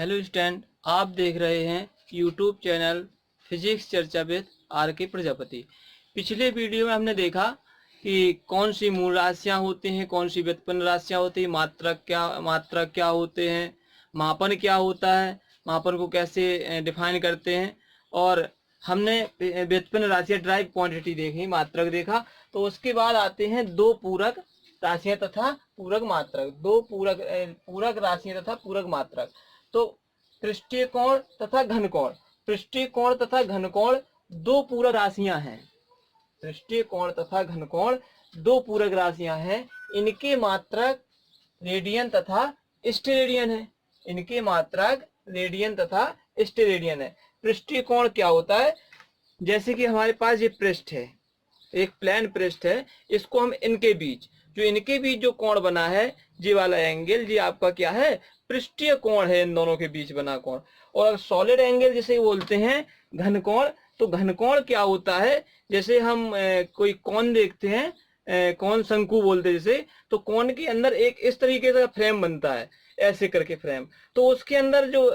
Hello student, आप देख रहे हैं यूट्यूब चैनल फिजिक्स चर्चा विद आर के प्रजापति। पिछले वीडियो में हमने देखा कि कौन सी मूल राशियां होती हैं, कौन सी व्युत्पन्न राशियां होती हैं, मात्रक क्या होते हैं, मापन क्या होता है, मापन को कैसे डिफाइन करते हैं। और हमने व्युत्पन्न राशियां ड्राइव क्वांटिटी देखी, मात्रक देखा। तो उसके बाद आते हैं दो पूरक राशियां तथा पूरक मात्रक, दो पूरक राशियां तथा पूरक मात्रक। तो पृष्ठीय कोण तथा घन कोण, पृष्ठीय कोण तथा घन कोण दो पूरक राशियां हैं। पृष्ठीय कोण तथा घन कोण दो पूरक राशियां हैं। इनके मात्रक रेडियन तथा स्टेरेडियन है। इनके मात्रक रेडियन तथा स्टेरेडियन है। पृष्ठीय कोण क्या होता है? जैसे कि हमारे पास ये पृष्ठ है, एक प्लेन पृष्ठ है, इसको हम इनके बीच जो कोण बना है, ये वाला एंगल, ये आपका क्या है? पृष्ठीय कोण है, इन दोनों के बीच बना कोण। और सॉलिड एंगल जिसे बोलते हैं घन कोण। तो घन कोण क्या होता है? जैसे हम कोई कोण देखते हैं, कोण शंकु बोलते हैं जैसे, तो कोण के अंदर एक इस तरीके का फ्रेम बनता है, ऐसे करके फ्रेम। तो उसके अंदर जो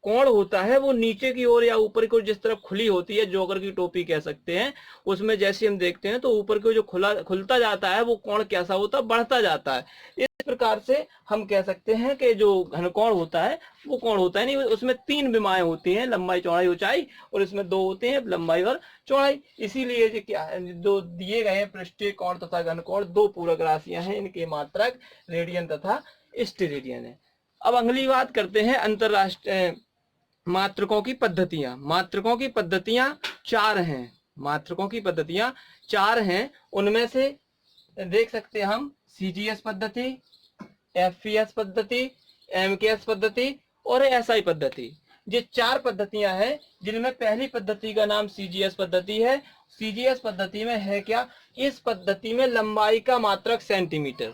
कोण होता है वो नीचे की ओर या ऊपर की ओर जिस तरफ खुली होती है, जोकर की टोपी कह सकते हैं, उसमें जैसे हम देखते हैं तो ऊपर की जो खुलता जाता है वो कोण कैसा होता है? बढ़ता जाता है। इस प्रकार से हम कह सकते हैं कि जो घन कोण होता है वो कोण होता है नहीं, उसमें तीन विमाएं होती हैं, लंबाई चौड़ाई ऊंचाई, और इसमें दो होते हैं, लंबाई और चौड़ाई। इसीलिए जो क्या जो दिए गए हैं पृष्ठीय कोण तथा घन कोण दो पूरक राशियां हैं, इनके मात्रक रेडियन तथा स्टेरेडियन है। अब अगली बात करते हैं अंतरराष्ट्रीय मात्रकों की पद्धतियां। मात्रकों की पद्धतियां चार हैं। मात्रकों की पद्धतियां चार हैं। उनमें से देख सकते हैं हम सीजीएस पद्धति, एफपीएस पद्धति, एमकेएस पद्धति और एसआई पद्धति। ये चार पद्धतियां हैं, जिनमें पहली पद्धति का नाम सीजीएस पद्धति है। सीजीएस पद्धति में है क्या? इस पद्धति में लंबाई का मात्रक सेंटीमीटर।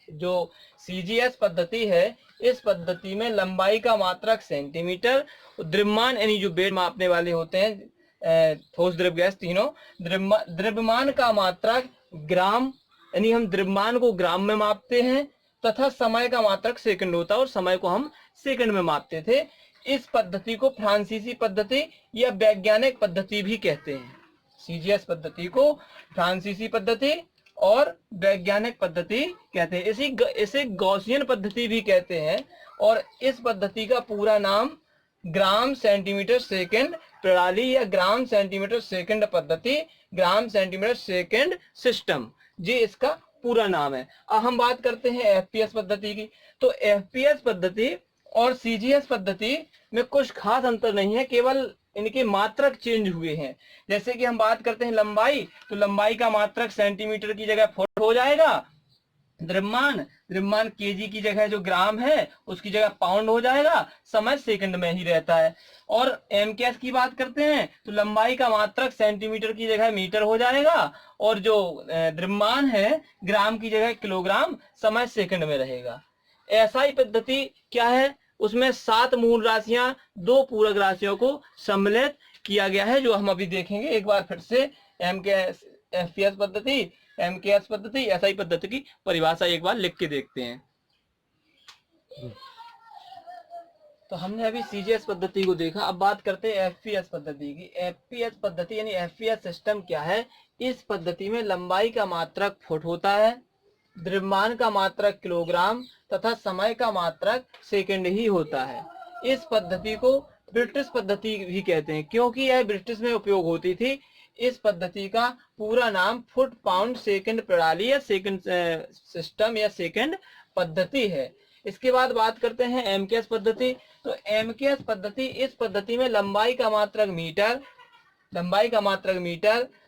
जो सीजीएस पद्धति है, इस पद्धति में लंबाई का मात्रक सेंटीमीटर, द्रव्यमान यानी जो वेट मापने वाले होते हैं, ठोस द्रव गैस तीनों, द्रव्यमान का मात्रक ग्राम, यानी हम द्रव्यमान को ग्राम में मापते हैं, तथा समय का मात्रक सेकंड होता है और समय को हम सेकंड में मापते थे। इस पद्धति को फ्रांसीसी पद्धति या वैज्ञानिक पद्धति भी कहते हैं। सीजीएस पद्धति को फ्रांसीसी पद्धति और वैज्ञानिक पद्धति कहते हैं। इसे गॉसियन पद्धति भी कहते हैं। और इस पद्धति का पूरा नाम ग्राम सेंटीमीटर सेकंड प्रणाली या ग्राम सेंटीमीटर सेकंड पद्धति, ग्राम सेंटीमीटर सेकंड सिस्टम, ये इसका पूरा नाम है। अब हम बात करते हैं एफपीएस पद्धति की। तो एफपीएस पद्धति और सीजीएस पद्धति में कुछ खास अंतर नहीं है, केवल इनके मात्रक चेंज हुए हैं। जैसे कि हम बात करते हैं लंबाई, तो लंबाई का मात्रक सेंटीमीटर की जगह फुट हो जाएगा। द्रव्यमान केजी की जगह जो ग्राम है उसकी जगह पाउंड हो जाएगा। समय सेकंड में ही रहता है। और एमकेएस की बात करते हैं तो लंबाई का मात्रक सेंटीमीटर की जगह मीटर हो जाएगा, और जो द्रव्यमान है ग्राम की जगह किलोग्राम, समय सेकंड में रहेगा। एसआई पद्धति क्या है? उसमें 7 मूल राशियां दो पूरक राशियों को सम्मिलित किया गया है, जो हम अभी देखेंगे। एक बार फिर से एमकेएस, एफपीएस पद्धति, एमकेएस पद्धति, एसआई पद्धति की परिभाषा एक बार लिख के देखते हैं। तो हमने अभी सीजीएस पद्धति को देखा, अब बात करते हैं एफपीएस पद्धति की। एफपीएस पद्धति यानी एफपीएस सिस्टम क्या है? इस पद्धति में लंबाई का मात्रक फुट होता है, द्रव्यमान का मात्रक किलोग्राम तथा समय का मात्रक सेकंड ही होता है। इस पद्धति को ब्रिटिश पद्धति भी कहते हैं, क्योंकि यह ब्रिटिश में उपयोग होती थी। इस पद्धति का पूरा नाम फुट पाउंड सेकंड प्रणाली या सेकंड सिस्टम या सेकंड पद्धति है। इसके बाद बात करते हैं एमकेएस पद्धति। तो एमकेएस पद्धति, इस पद्धति में लंबाई का मात्रक मीटर,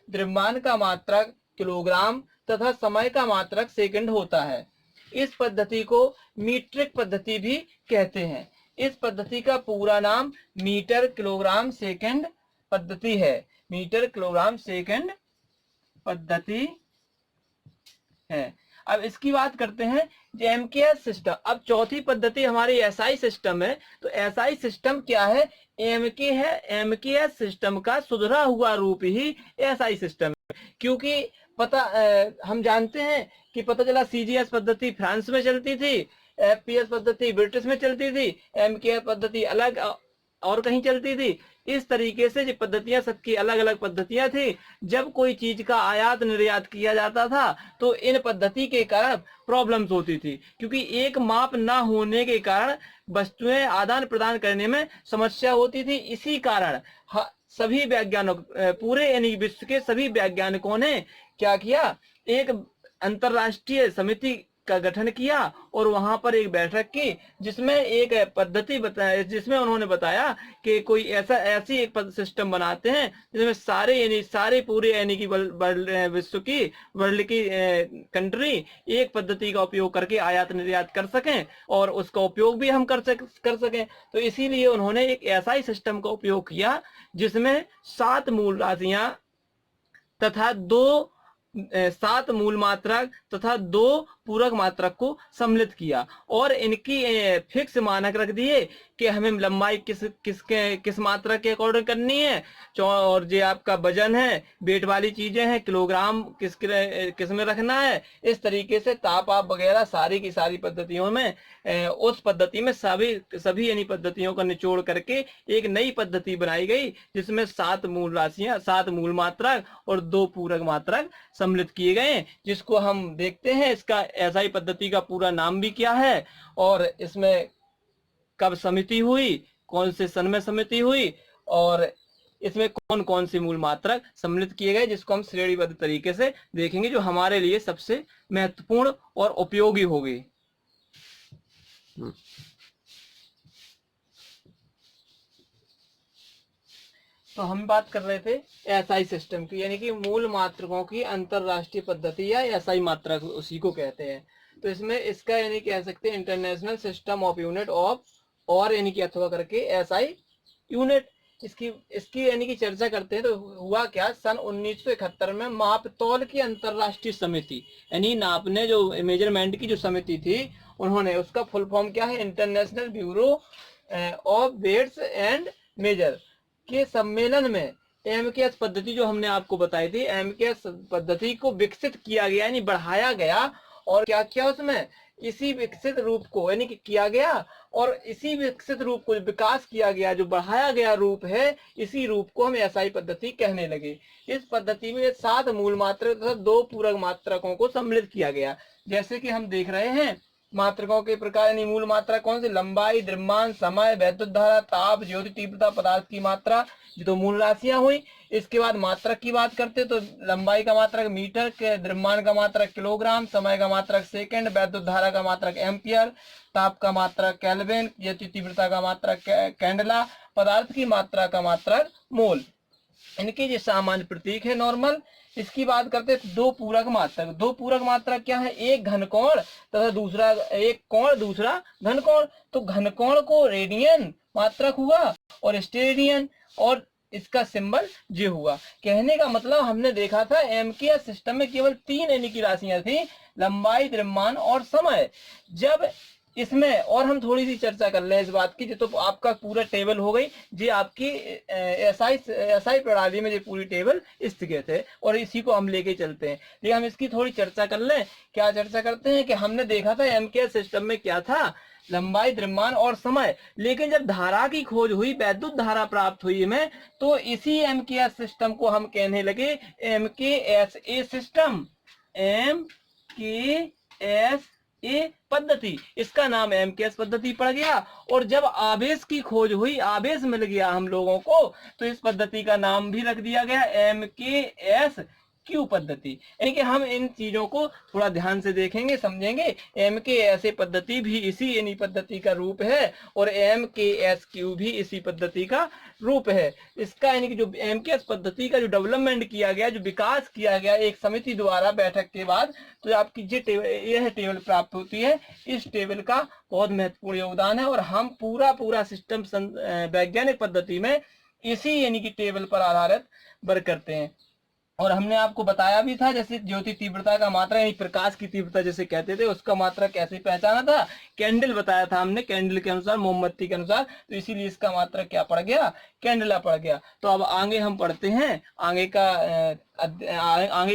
द्रव्यमान का मात्रक किलोग्राम तथा समय का मात्रक सेकंड होता है। इस पद्धति को मीट्रिक पद्धति भी कहते हैं। इस पद्धति का पूरा नाम मीटर किलोग्राम सेकंड पद्धति है। मीटर किलोग्राम सेकंड पद्धति है। अब इसकी बात करते हैं एमकेएस सिस्टम। अब चौथी पद्धति हमारी एसआई सिस्टम है। तो एसआई सिस्टम क्या है? एमके है, एमकेएस सिस्टम का सुधरा हुआ रूप ही एसआई सिस्टम है। क्योंकि हम जानते हैं कि पता चला सीजीएस पद्धति फ्रांस में चलती थी, एफपीएस पद्धति ब्रिटिश में चलती थी, एमकेएस पद्धति अलग और कहीं चलती थी। इस तरीके से जो पद्धतियां, सबकी अलग अलग पद्धतियां थी। जब कोई चीज का आयात निर्यात किया जाता था तो इन पद्धति के कारण प्रॉब्लम्स होती थी, क्योंकि एक माप ना होने के कारण वस्तुएं आदान प्रदान करने में समस्या होती थी। इसी कारण सभी वैज्ञानिक, पूरे यानी विश्व के सभी वैज्ञानिकों ने क्या किया, एक अंतरराष्ट्रीय समिति का गठन किया और वहां पर एक बैठक की, जिसमें एक पद्धति बताया, जिसमें उन्होंने बताया कि कोई ऐसी एक सिस्टम बनाते हैं जिसमें सारे पूरे यानी कि विश्व की, वर्ल्ड की कंट्री एक पद्धति का उपयोग करके आयात निर्यात कर सकें और उसका उपयोग भी हम कर सकें। तो इसीलिए उन्होंने एक ऐसा ही सिस्टम का उपयोग किया जिसमें 7 मूल राशियां तथा 7 मूल मात्रक तथा 2 पूरक मात्रक को सम्मिलित किया और इनकी फिक्स मानक रख दिए कि हमें लंबाई किस मात्रा के अकॉर्डिंग करनी है, और जो आपका वजन है, वेट वाली चीजें हैं, किलोग्राम किस में रखना है। इस तरीके से ताप वगैरह सारी की सारी पद्धतियों में उस पद्धति में सभी यानी पद्धतियों का निचोड़ करके एक नई पद्धति बनाई गई, जिसमें 7 मूल राशियां, 7 मूल मात्रक और 2 पूरक मात्रक सम्मिलित किए गए, जिसको हम देखते हैं। इसका एसआई पद्धति का पूरा नाम भी क्या है और इसमें कब समिति हुई, कौन से सन में समिति हुई और इसमें कौन कौन से मूल मात्रक सम्मिलित किए गए, जिसको हम श्रेणीबद्ध तरीके से देखेंगे, जो हमारे लिए सबसे महत्वपूर्ण और उपयोगी होगी। तो हम बात कर रहे थे एसआई सिस्टम की, यानी कि मूल मात्रकों की अंतरराष्ट्रीय पद्धति या एसआई मात्रक उसी को कहते हैं। तो इसमें इसका यानी कह सकते हैं international system of unit of, और यानी कि अथवा करके एसआई यूनिट। इसकी यानी कि चर्चा करते हैं तो हुआ क्या, सन 1971 में माप तौल की अंतरराष्ट्रीय समिति, यानी नापने जो मेजरमेंट की जो समिति थी, उन्होंने, उसका फुल फॉर्म क्या है, international bureau of weights and measure के सम्मेलन में एमकेएस पद्धति जो हमने आपको बताई थी, एमकेएस पद्धति को विकसित किया गया, यानी बढ़ाया गया। और क्या किया उसमें, इसी विकसित रूप को यानी कि किया गया और इसी विकसित रूप को विकास किया गया, जो बढ़ाया गया रूप है, इसी रूप को हम एसआई पद्धति कहने लगे। इस पद्धति में 7 मूल मात्रक तथा 2 पूरक मात्रकों को सम्मिलित किया गया। जैसे कि हम देख रहे हैं मात्रकों के प्रकार, यानी मूल मात्रा कौन सी, लंबाई, द्रव्यमान, समय, वैद्युत धारा, ताप, ज्योति तीव्रता, पदार्थ की मात्रा, ये तो मूल राशियां हुई। इसके बाद मात्रक की बात करते तो लंबाई का मात्रक मीटर, द्रव्यमान का मात्रक किलोग्राम, समय का मात्रक सेकंड, वैद्युत धारा का मात्रक एम्पियर, ताप का मात्रक केल्विन, ज्योति तीव्रता का मात्रक कैंडला, पदार्थ की मात्रा का मात्रक मोल। इनके जो सामान्य प्रतीक है नॉर्मल। इसकी बात करते हैं 2 पूरक मात्रक। 2 पूरक मात्रक क्या है, एक घनकोण तथा दूसरा, एक कोण दूसरा घनकोण। तो घनकोण को रेडियन मात्रक हुआ और स्टेडियन, और इसका सिंबल जे हुआ। कहने का मतलब हमने देखा था एमकेएस सिस्टम में केवल 3 यानी की राशियां थी, लंबाई, द्रव्यमान और समय। जब इसमें और हम थोड़ी सी चर्चा कर लें इस बात की, तो आपका पूरा टेबल हो गई जी, आपकी एसआई प्रणाली में जो पूरी टेबल स्थगित है और इसी को हम लेके चलते हैं। लेकिन हम इसकी थोड़ी चर्चा कर लें। क्या चर्चा करते हैं कि हमने देखा था एमकेएस सिस्टम में क्या था, लंबाई, द्रव्यमान और समय। लेकिन जब धारा की खोज हुई, वैद्युत धारा प्राप्त हुई हमें, तो इसी एमकेएस सिस्टम को हम कहने लगे एमकेएसए सिस्टम, एमकेएस पद्धति। इसका नाम एमकेएस पद्धति पड़ गया। और जब आवेश की खोज हुई, आवेश मिल गया हम लोगों को, तो इस पद्धति का नाम भी रख दिया गया एमकेएस क्यू पद्धति। यानी कि हम इन चीजों को थोड़ा ध्यान से देखेंगे, समझेंगे। एमकेएस पद्धति भी इसी यानी पद्धति का रूप है और एमकेएस क्यू भी इसी पद्धति का रूप है। इसका यानी कि जो एमकेएस पद्धति का जो डेवलपमेंट किया गया, जो विकास किया गया एक समिति द्वारा बैठक के बाद, तो आपकी यह टेबल प्राप्त होती है। इस टेबल का बहुत महत्वपूर्ण योगदान है और हम पूरा सिस्टम वैज्ञानिक पद्धति में इसी यानी कि टेबल पर आधारित वर्क करते हैं। और हमने आपको बताया भी था, जैसे ज्योति तीव्रता का मात्रा यानी प्रकाश की तीव्रता जैसे कहते थे, उसका मात्रा कैसे पहचाना था, कैंडल बताया था हमने, कैंडल के अनुसार, मोमबत्ती के अनुसार। तो इसीलिए इसका मात्रा क्या पड़ गया, कैंडला पड़ गया। तो अब आगे हम पढ़ते हैं, आगे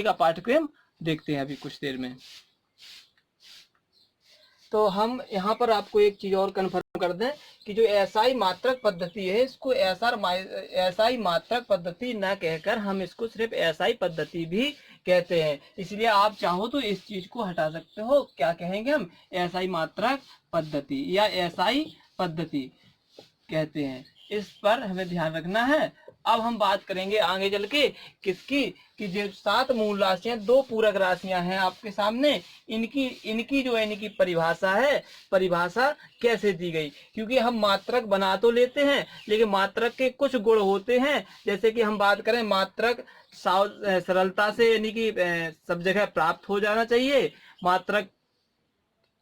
का पाठ्यक्रम देखते हैं अभी कुछ देर में। तो हम यहाँ पर आपको एक चीज और कन्फर्म कर दें कि जो एसआई मात्रक पद्धति है, इसको एसआई मात्रक पद्धति न कहकर हम इसको सिर्फ एसआई पद्धति भी कहते हैं। इसलिए आप चाहो तो इस चीज को हटा सकते हो, क्या कहेंगे हम, एसआई मात्रक पद्धति या एसआई पद्धति कहते हैं। इस पर हमें ध्यान रखना है। अब हम बात करेंगे आगे चल के किसकी, कि जो 7 मूल राशियां 2 पूरक राशियां हैं आपके सामने, इनकी जो है इनकी परिभाषा है, परिभाषा कैसे दी गई। क्योंकि हम मात्रक बना तो लेते हैं लेकिन मात्रक के कुछ गुण होते हैं, जैसे कि हम बात करें मात्रक सरलता से यानी कि सब जगह प्राप्त हो जाना चाहिए, मात्रक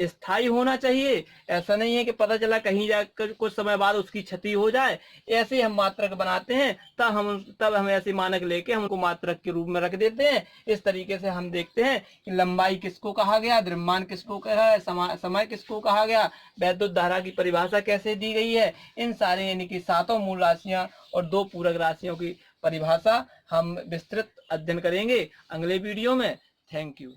स्थायी होना चाहिए, ऐसा नहीं है कि पता चला कहीं जाकर कुछ समय बाद उसकी क्षति हो जाए। ऐसे हम मात्रक बनाते हैं, तब हम ऐसे मानक लेके हम उनको मात्रक के रूप में रख देते हैं। इस तरीके से हम देखते हैं कि लंबाई किसको कहा गया, द्रव्यमान किसको कहा है, समय किसको कहा गया, वैद्युत धारा की परिभाषा कैसे दी गई है। इन सारे यानी कि 7 मूल राशियां और 2 पूरक राशियों की परिभाषा हम विस्तृत अध्ययन करेंगे अगले वीडियो में। Thank you.